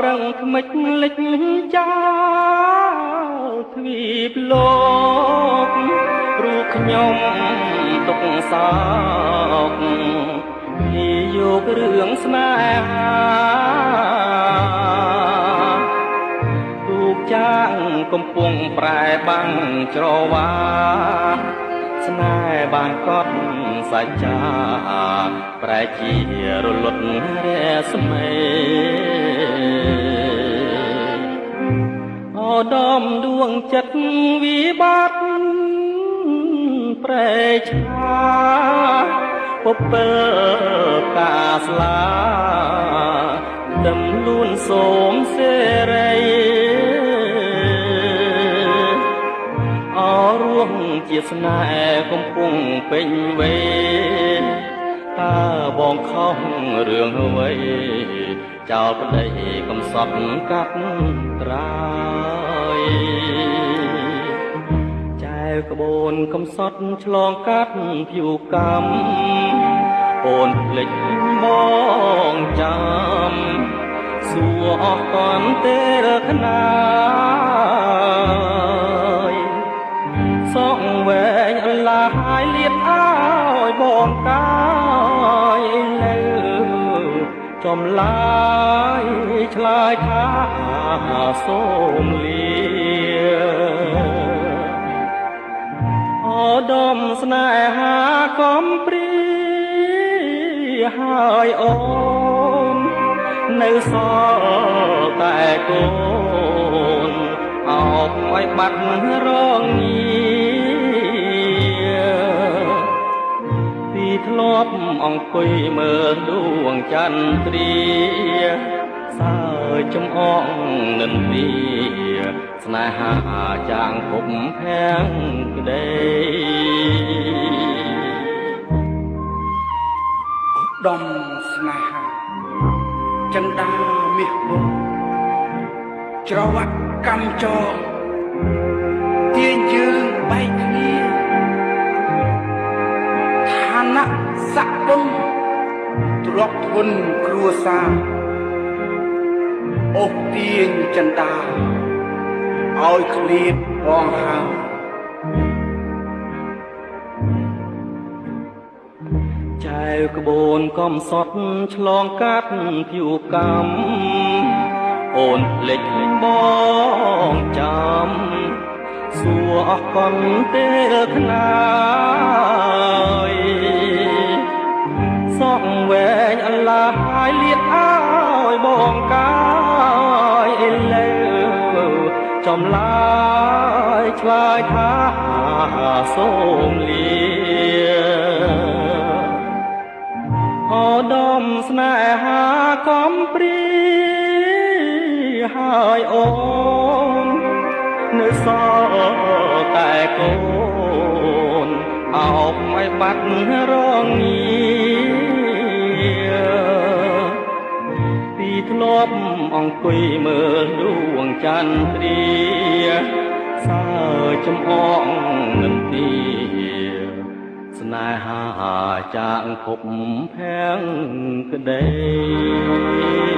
ប្រឹងថ្មិចលិចចាទ្វីបលោកព្រោះខ្ញុំទុកសោកពីយករឿងស្នេហាទូកចាងកំពុងប្រែបាំងច្រវាស្នេហ៍បានកត់សច្ចាប្រែជារលត់រស្មីអូដំដួងចិត្តវិបត្តិប្រែឆាពពើកាស្លាដឹមលួនសូមសេរីអរួងជាស្នេហ៍កំពុងពេញវេតើបងខំរឿងអ្វីចោលប្តីកំសត់កាត់ត្រាយចែវក្បូនកំសត់ឆ្លងកាត់ភៀវកម្មអូនភ្លេចបងចាំសួរអស់កនទេរខ្នាយសងវែងអន្លាយលៀតអើយបងកាយលើចំឡាយឆ្លើយថាសូមលាអូដំស្នេហាកំព្រាហើយអូននៅសល់តែកូនអោបឲ្យបាត់រងងារពីធ្លាប់អង្គុយមើលដួងចន្ទ្រាសើចចំអងនិន្ទាស្នេហាចាងភពភាំងក្ដីឧត្តមស្នេហាចិន្តាមាសបុច្រវាក់កម្មចរទាញយើងបែកគ្នាឋានៈស័ក្តិបុណ្យទ្រព្យធនគ្រួសារអូសទាញចិន្តាឲ្យឃ្លាតបងហើចែវក្បូនកំសត់ឆ្លងកាត់ភៀវកម្មអូនភ្លេចបងចាំសួរអស់កនទេរខ្នាយសងវែងអន្លាយលៀតអើយបងកាយលើចំឡាយឆ្លើយថាសូមលាអូដំស្នេហាកំព្រាហើយអូននៅសល់តែកូនអោបឲ្យបាត់រងងារពីធ្លាប់អង្គុយមើលដួងចន្ទ្រាសើចំអងនិន្ទាស្នេហាចាងភពភាំងក្ដី